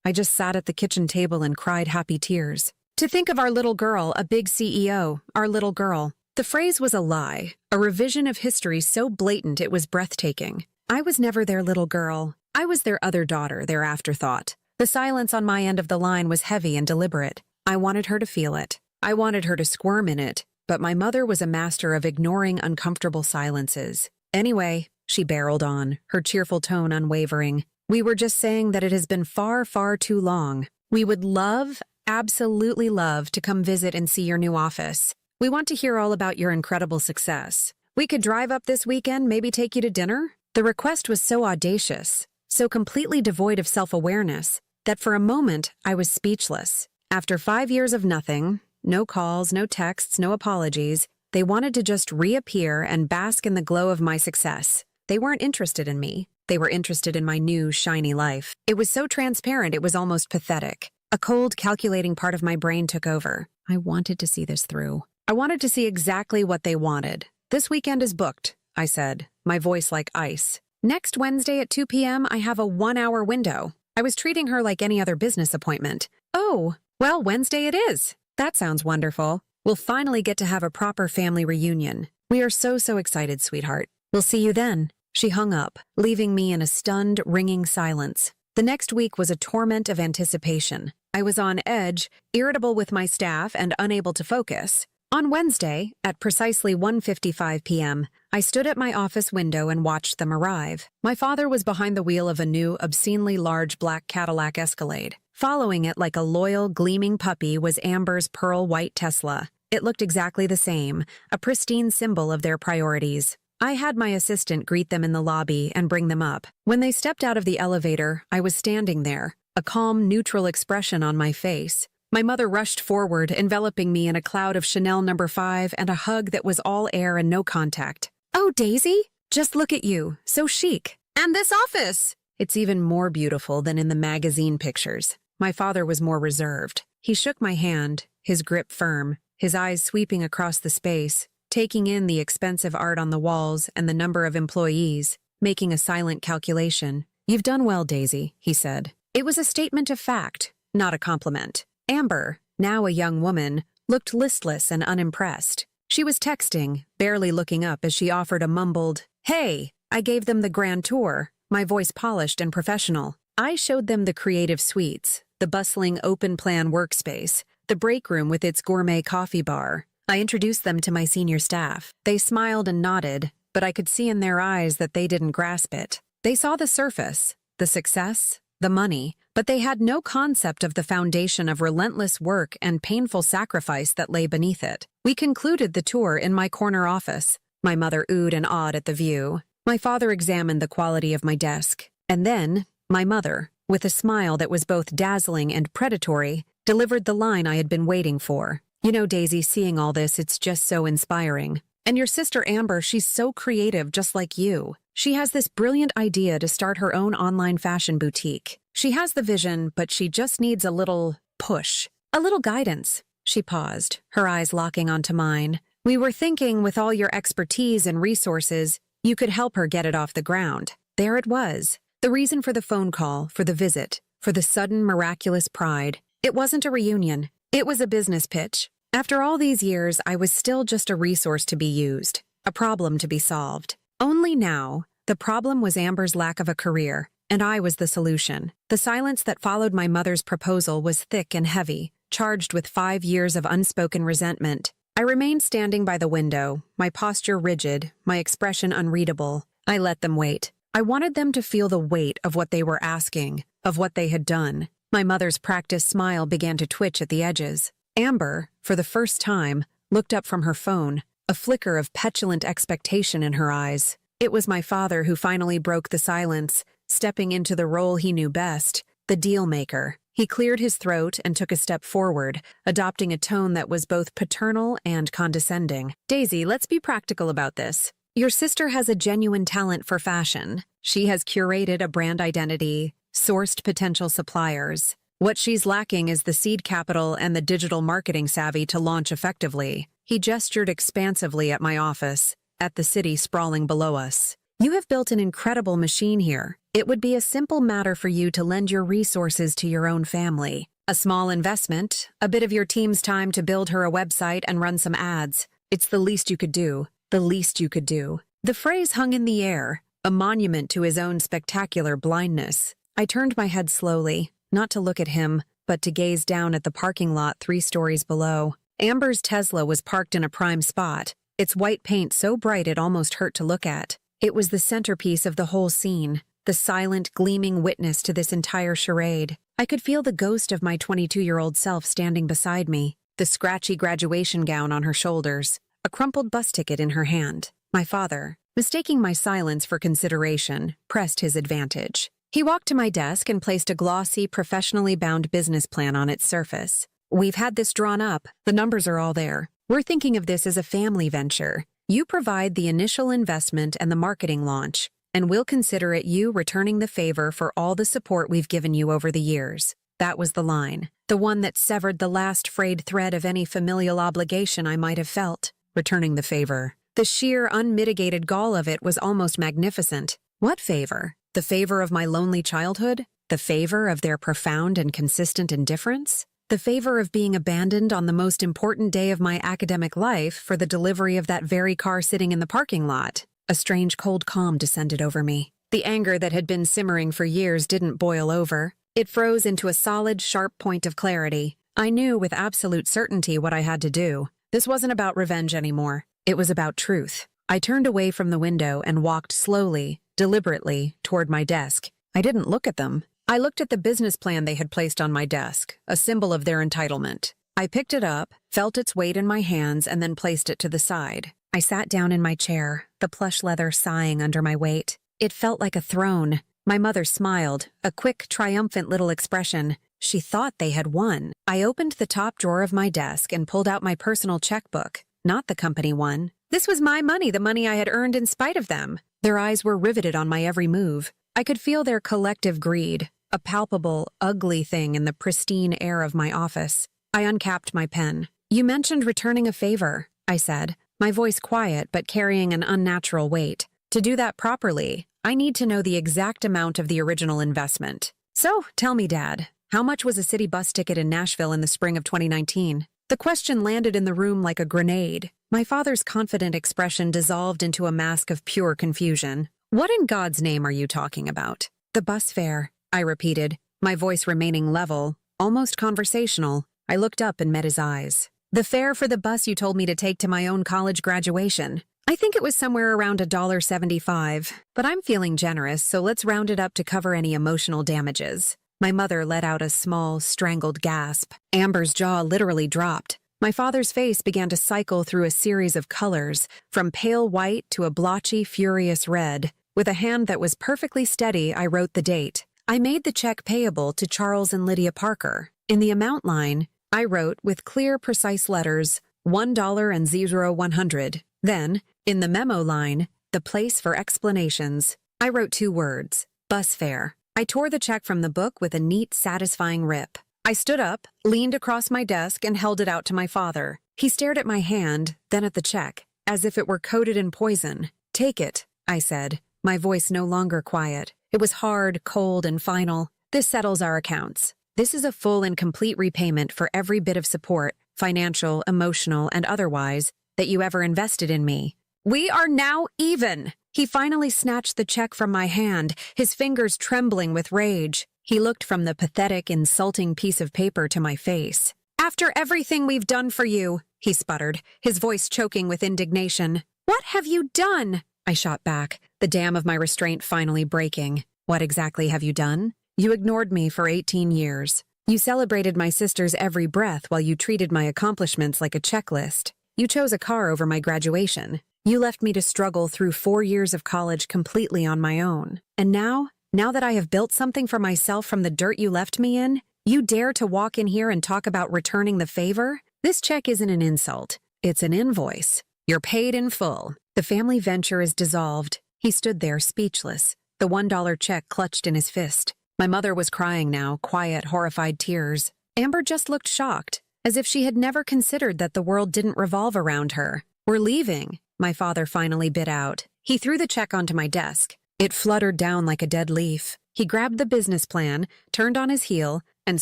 I just sat at the kitchen table and cried happy tears. To think of our little girl, a big CEO, our little girl. The phrase was a lie, a revision of history so blatant it was breathtaking. I was never their little girl. I was their other daughter, their afterthought. The silence on my end of the line was heavy and deliberate. I wanted her to feel it. I wanted her to squirm in it, but my mother was a master of ignoring uncomfortable silences. "Anyway," she barreled on, her cheerful tone unwavering, "we were just saying that it has been far, far too long. We would love, absolutely love, to come visit and see your new office. We want to hear all about your incredible success. We could drive up this weekend, maybe take you to dinner?" The request was so audacious, so completely devoid of self-awareness, that for a moment I was speechless. After 5 years of nothing, no calls, no texts, no apologies, they wanted to just reappear and bask in the glow of my success. They weren't interested in me. They were interested in my new, shiny life. It was so transparent it was almost pathetic. A cold, calculating part of my brain took over. I wanted to see this through. I wanted to see exactly what they wanted. "This weekend is booked," I said, my voice like ice. "Next Wednesday at 2 p.m. I have a 1-hour window." I was treating her like any other business appointment. "Oh, well, Wednesday it is. That sounds wonderful. We'll finally get to have a proper family reunion. We are so excited, sweetheart. We'll see you then." She hung up, leaving me in a stunned, ringing silence. The next week was a torment of anticipation. I was on edge, irritable with my staff, and unable to focus. On Wednesday, at precisely 1:55 p.m., I stood at my office window and watched them arrive. My father was behind the wheel of a new, obscenely large black Cadillac Escalade. Following it like a loyal, gleaming puppy was Amber's pearl-white Tesla. It looked exactly the same, a pristine symbol of their priorities. I had my assistant greet them in the lobby and bring them up. When they stepped out of the elevator, I was standing there, a calm, neutral expression on my face. My mother rushed forward, enveloping me in a cloud of Chanel No. 5 and a hug that was all air and no contact. "Oh, Daisy, just look at you, so chic. And this office! It's even more beautiful than in the magazine pictures." My father was more reserved. He shook my hand, his grip firm, his eyes sweeping across the space, taking in the expensive art on the walls and the number of employees, making a silent calculation. "You've done well, Daisy," he said. It was a statement of fact, not a compliment. Amber, now a young woman, looked listless and unimpressed. She was texting, barely looking up as she offered a mumbled, "Hey." I gave them the grand tour, my voice polished and professional. I showed them the creative suites, the bustling open-plan workspace, the break room with its gourmet coffee bar. I introduced them to my senior staff. They smiled and nodded, but I could see in their eyes that they didn't grasp it. They saw the surface, the success, the money, but they had no concept of the foundation of relentless work and painful sacrifice that lay beneath it. We concluded the tour in my corner office. My mother oohed and awed at the view. My father examined the quality of my desk. And then, my mother, with a smile that was both dazzling and predatory, delivered the line I had been waiting for. You know, Daisy, seeing all this, it's just so inspiring. And your sister Amber, she's so creative, just like you. She has this brilliant idea to start her own online fashion boutique. She has the vision, but she just needs a little push, a little guidance. She paused, her eyes locking onto mine. We were thinking, with all your expertise and resources, you could help her get it off the ground. There it was. The reason for the phone call, for the visit, for the sudden miraculous pride. It wasn't a reunion. It was a business pitch. After all these years, I was still just a resource to be used, a problem to be solved. Only now, the problem was Amber's lack of a career, and I was the solution. The silence that followed my mother's proposal was thick and heavy, charged with 5 years of unspoken resentment. I remained standing by the window, my posture rigid, my expression unreadable. I let them wait. I wanted them to feel the weight of what they were asking, of what they had done. My mother's practiced smile began to twitch at the edges. Amber, for the first time, looked up from her phone, a flicker of petulant expectation in her eyes. It was my father who finally broke the silence, stepping into the role he knew best, the deal-maker. He cleared his throat and took a step forward, adopting a tone that was both paternal and condescending. Daisy, let's be practical about this. Your sister has a genuine talent for fashion. She has curated a brand identity, sourced potential suppliers. What she's lacking is the seed capital and the digital marketing savvy to launch effectively. He gestured expansively at my office, at the city sprawling below us. You have built an incredible machine here. It would be a simple matter for you to lend your resources to your own family. A small investment, a bit of your team's time to build her a website and run some ads. It's the least you could do. The least you could do. The phrase hung in the air, a monument to his own spectacular blindness. I turned my head slowly, not to look at him, but to gaze down at the parking lot 3 stories below. Amber's Tesla was parked in a prime spot, its white paint so bright it almost hurt to look at. It was the centerpiece of the whole scene, the silent, gleaming witness to this entire charade. I could feel the ghost of my 22-year-old self standing beside me, the scratchy graduation gown on her shoulders, a crumpled bus ticket in her hand. My father, mistaking my silence for consideration, pressed his advantage. He walked to my desk and placed a glossy, professionally bound business plan on its surface. We've had this drawn up. The numbers are all there. We're thinking of this as a family venture. You provide the initial investment and the marketing launch, and we'll consider it you returning the favor for all the support we've given you over the years. That was the line, the one that severed the last frayed thread of any familial obligation I might have felt. Returning the favor. The sheer, unmitigated gall of it was almost magnificent. What favor? The favor of my lonely childhood? The favor of their profound and consistent indifference? The favor of being abandoned on the most important day of my academic life for the delivery of that very car sitting in the parking lot? A strange cold calm descended over me. The anger that had been simmering for years didn't boil over. It froze into a solid, sharp point of clarity. I knew with absolute certainty what I had to do. This wasn't about revenge anymore. It was about truth. I turned away from the window and walked slowly, deliberately, toward my desk. I didn't look at them. I looked at the business plan they had placed on my desk, a symbol of their entitlement. I picked it up, felt its weight in my hands, and then placed it to the side. I sat down in my chair, the plush leather sighing under my weight. It felt like a throne. My mother smiled, a quick, triumphant little expression. She thought they had won. I opened the top drawer of my desk and pulled out my personal checkbook, not the company one. This was my money, the money I had earned in spite of them. Their eyes were riveted on my every move. I could feel their collective greed, a palpable, ugly thing in the pristine air of my office. I uncapped my pen. You mentioned returning a favor, I said, my voice quiet but carrying an unnatural weight. To do that properly, I need to know the exact amount of the original investment. So, tell me, Dad, how much was a city bus ticket in Nashville in the spring of 2019? The question landed in the room like a grenade. My father's confident expression dissolved into a mask of pure confusion. What in God's name are you talking about? The bus fare, I repeated, my voice remaining level, almost conversational. I looked up and met his eyes. The fare for the bus you told me to take to my own college graduation. I think it was somewhere around $1.75, but I'm feeling generous, so let's round it up to cover any emotional damages. My mother let out a small, strangled gasp. Amber's jaw literally dropped. My father's face began to cycle through a series of colors, from pale white to a blotchy, furious red. With a hand that was perfectly steady, I wrote the date. I made the check payable to Charles and Lydia Parker. In the amount line, I wrote with clear, precise letters, $1 and 100. Then, in the memo line, the place for explanations, I wrote 2 words, bus fare. I tore the check from the book with a neat, satisfying rip. I stood up, leaned across my desk, and held it out to my father. He stared at my hand, then at the check, as if it were coated in poison. "Take it," I said, my voice no longer quiet. It was hard, cold, and final. "This settles our accounts. This is a full and complete repayment for every bit of support, financial, emotional, and otherwise, that you ever invested in me. We are now even." He finally snatched the check from my hand, his fingers trembling with rage. He looked from the pathetic, insulting piece of paper to my face. "After everything we've done for you," he sputtered, his voice choking with indignation. "What have you done?" I shot back, the dam of my restraint finally breaking. "What exactly have you done? You ignored me for 18 years. You celebrated my sister's every breath while you treated my accomplishments like a checklist. You chose a car over my graduation. You left me to struggle through 4 years of college completely on my own. And now that I have built something for myself from the dirt you left me in, you dare to walk in here and talk about returning the favor? This check isn't an insult. It's an invoice. You're paid in full. The family venture is dissolved." He stood there, speechless, the $1 check clutched in his fist. My mother was crying now, quiet, horrified tears. Amber just looked shocked, as if she had never considered that the world didn't revolve around her. "We're leaving," my father finally bit out. He threw the check onto my desk. It fluttered down like a dead leaf. He grabbed the business plan, turned on his heel, and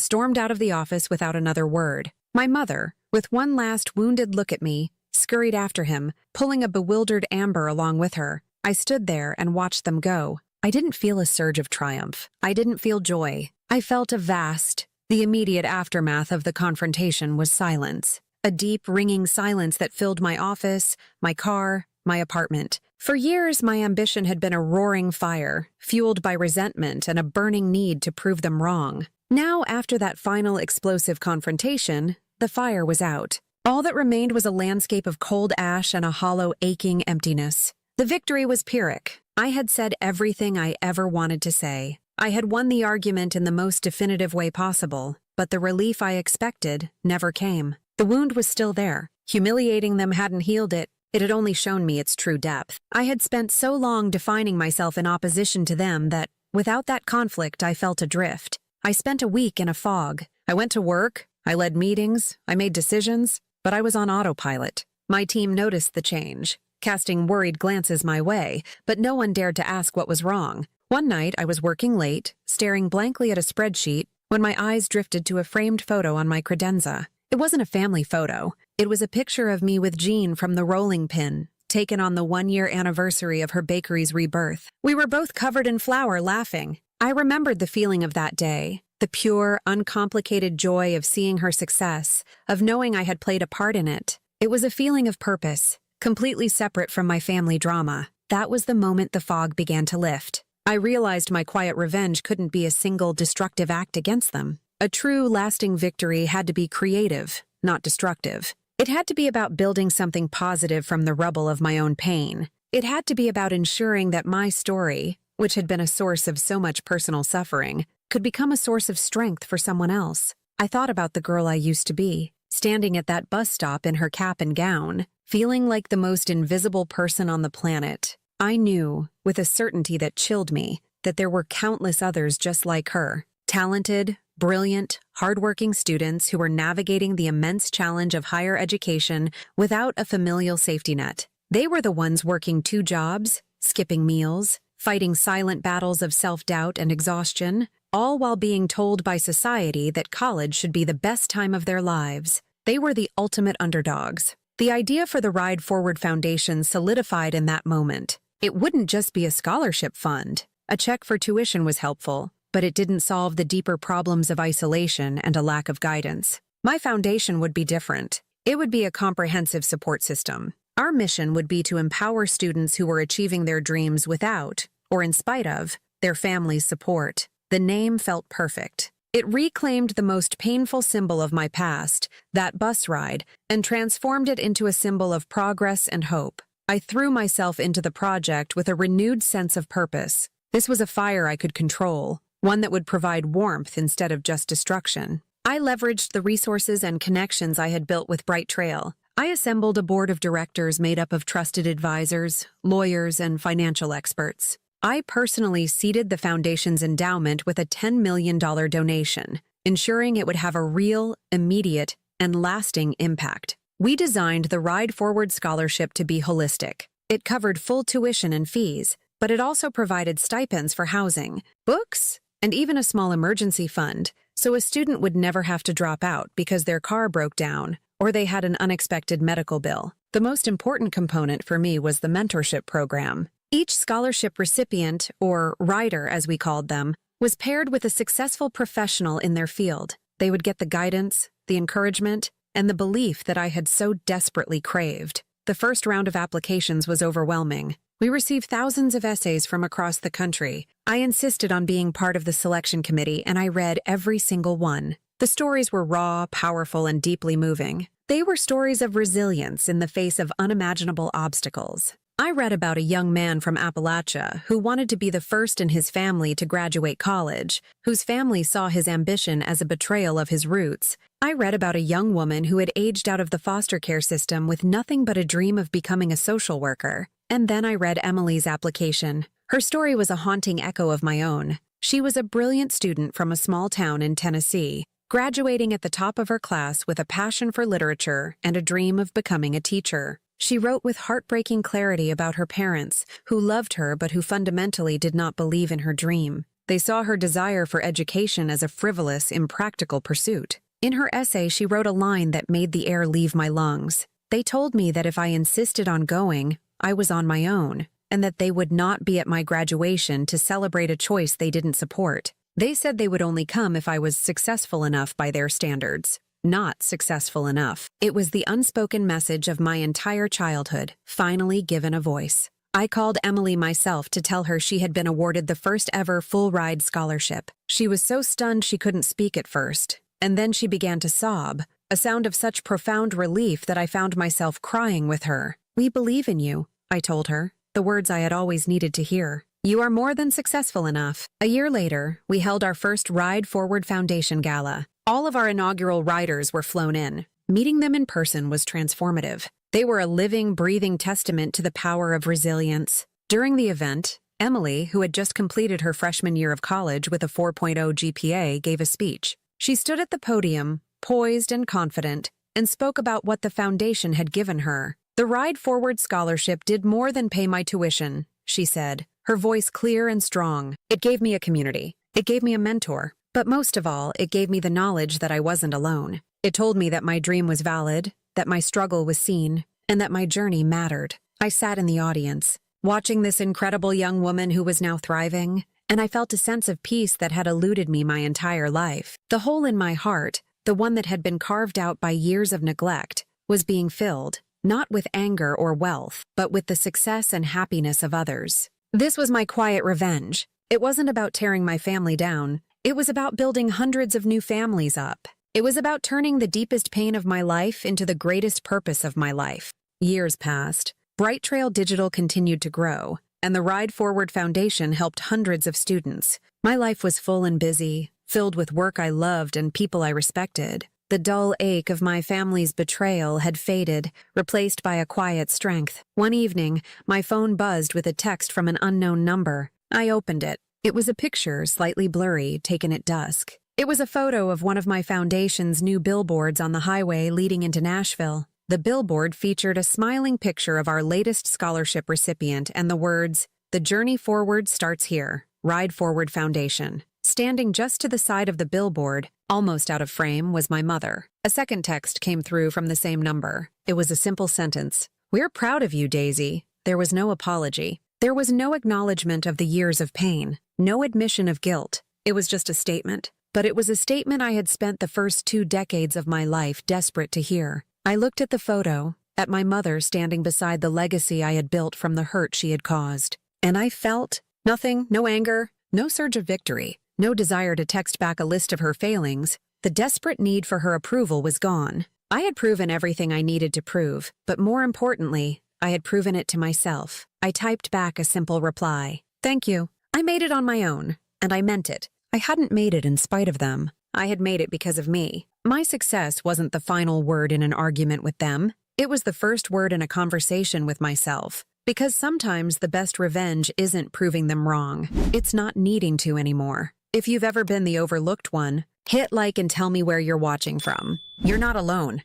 stormed out of the office without another word. My mother, with one last wounded look at me, scurried after him, pulling a bewildered Amber along with her. I stood there and watched them go. I didn't feel a surge of triumph. I didn't feel joy. I felt the immediate aftermath of the confrontation was silence. A deep, ringing silence that filled my office, my car, my apartment. For years, my ambition had been a roaring fire, fueled by resentment and a burning need to prove them wrong. Now, after that final explosive confrontation, the fire was out. All that remained was a landscape of cold ash and a hollow, aching emptiness. The victory was Pyrrhic. I had said everything I ever wanted to say. I had won the argument in the most definitive way possible, but the relief I expected never came. The wound was still there. Humiliating them hadn't healed it. It had only shown me its true depth. I had spent so long defining myself in opposition to them that, without that conflict, I felt adrift. I spent a week in a fog. I went to work, I led meetings, I made decisions, but I was on autopilot. My team noticed the change, casting worried glances my way, but no one dared to ask what was wrong. One night, I was working late, staring blankly at a spreadsheet, when my eyes drifted to a framed photo on my credenza. It wasn't a family photo. It was a picture of me with Jean from the rolling pin, taken on the 1-year anniversary of her bakery's rebirth. We were both covered in flour, laughing. I remembered the feeling of that day, the pure, uncomplicated joy of seeing her success, of knowing I had played a part in it. It was a feeling of purpose, completely separate from my family drama. That was the moment the fog began to lift. I realized my quiet revenge couldn't be a single destructive act against them. A true, lasting victory had to be creative, not destructive. It had to be about building something positive from the rubble of my own pain. It had to be about ensuring that my story, which had been a source of so much personal suffering, could become a source of strength for someone else. I thought about the girl I used to be, standing at that bus stop in her cap and gown, feeling like the most invisible person on the planet. I knew, with a certainty that chilled me, that there were countless others just like her, talented, brilliant, hardworking students who were navigating the immense challenge of higher education without a familial safety net. They were the ones working 2 jobs, skipping meals, fighting silent battles of self-doubt and exhaustion, all while being told by society that college should be the best time of their lives. They were the ultimate underdogs. The idea for the Ride Forward Foundation solidified in that moment. It wouldn't just be a scholarship fund. A check for tuition was helpful, but it didn't solve the deeper problems of isolation and a lack of guidance. My foundation would be different. It would be a comprehensive support system. Our mission would be to empower students who were achieving their dreams without, or in spite of, their family's support. The name felt perfect. It reclaimed the most painful symbol of my past, that bus ride, and transformed it into a symbol of progress and hope. I threw myself into the project with a renewed sense of purpose. This was a fire I could control, one that would provide warmth instead of just destruction. I leveraged the resources and connections I had built with Bright Trail. I assembled a board of directors made up of trusted advisors, lawyers, and financial experts. I personally seeded the foundation's endowment with a $10 million donation, ensuring it would have a real, immediate, and lasting impact. We designed the Ride Forward Scholarship to be holistic. It covered full tuition and fees, but it also provided stipends for housing, books, and even a small emergency fund, so a student would never have to drop out because their car broke down or they had an unexpected medical bill. The most important component for me was the mentorship program. Each scholarship recipient, or rider as we called them, was paired with a successful professional in their field. They would get the guidance, the encouragement, and the belief that I had so desperately craved. The first round of applications was overwhelming. We received thousands of essays from across the country. I insisted on being part of the selection committee, and I read every single one. The stories were raw, powerful, and deeply moving. They were stories of resilience in the face of unimaginable obstacles. I read about a young man from Appalachia who wanted to be the first in his family to graduate college, whose family saw his ambition as a betrayal of his roots. I read about a young woman who had aged out of the foster care system with nothing but a dream of becoming a social worker. And then I read Emily's application. Her story was a haunting echo of my own. She was a brilliant student from a small town in Tennessee, graduating at the top of her class with a passion for literature and a dream of becoming a teacher. She wrote with heartbreaking clarity about her parents, who loved her but who fundamentally did not believe in her dream. They saw her desire for education as a frivolous, impractical pursuit. In her essay, she wrote a line that made the air leave my lungs. They told me that if I insisted on going, I was on my own, and that they would not be at my graduation to celebrate a choice they didn't support. They said they would only come if I was successful enough by their standards. Not successful enough. It was the unspoken message of my entire childhood, finally given a voice. I called Emily myself to tell her she had been awarded the first ever full-ride scholarship. She was so stunned she couldn't speak at first, and then she began to sob, a sound of such profound relief that I found myself crying with her. "We believe in you," I told her, the words I had always needed to hear. "You are more than successful enough." A year later, we held our first Ride Forward Foundation Gala. All of our inaugural riders were flown in. Meeting them in person was transformative. They were a living, breathing testament to the power of resilience. During the event, Emily, who had just completed her freshman year of college with a 4.0 GPA, gave a speech. She stood at the podium, poised and confident, and spoke about what the foundation had given her. "The Ride Forward Scholarship did more than pay my tuition," she said, her voice clear and strong. "It gave me a community. It gave me a mentor. But most of all, it gave me the knowledge that I wasn't alone. It told me that my dream was valid, that my struggle was seen, and that my journey mattered." I sat in the audience, watching this incredible young woman who was now thriving, and I felt a sense of peace that had eluded me my entire life. The hole in my heart, the one that had been carved out by years of neglect, was being filled, not with anger or wealth, but with the success and happiness of others. This was my quiet revenge. It wasn't about tearing my family down. It was about building hundreds of new families up. It was about turning the deepest pain of my life into the greatest purpose of my life. Years passed. Bright Trail Digital continued to grow, and the Ride Forward Foundation helped hundreds of students. My life was full and busy, filled with work I loved and people I respected. The dull ache of my family's betrayal had faded, replaced by a quiet strength. One evening, my phone buzzed with a text from an unknown number. I opened it. It was a picture, slightly blurry, taken at dusk. It was a photo of one of my foundation's new billboards on the highway leading into Nashville. The billboard featured a smiling picture of our latest scholarship recipient and the words, "The journey forward starts here, Ride Forward Foundation." Standing just to the side of the billboard, almost out of frame, was my mother. A second text came through from the same number. It was a simple sentence. "We're proud of you, Daisy." There was no apology. There was no acknowledgement of the years of pain. No admission of guilt. It was just a statement. But it was a statement I had spent the first 2 decades of my life desperate to hear. I looked at the photo, at my mother standing beside the legacy I had built from the hurt she had caused. And I felt nothing, no anger, no surge of victory, no desire to text back a list of her failings. The desperate need for her approval was gone. I had proven everything I needed to prove, but more importantly, I had proven it to myself. I typed back a simple reply. "Thank you. I made it on my own, and I meant it. I hadn't made it in spite of them. I had made it because of me. My success wasn't the final word in an argument with them. It was the first word in a conversation with myself. Because sometimes the best revenge isn't proving them wrong. It's not needing to anymore. If you've ever been the overlooked one, hit like and tell me where you're watching from. You're not alone.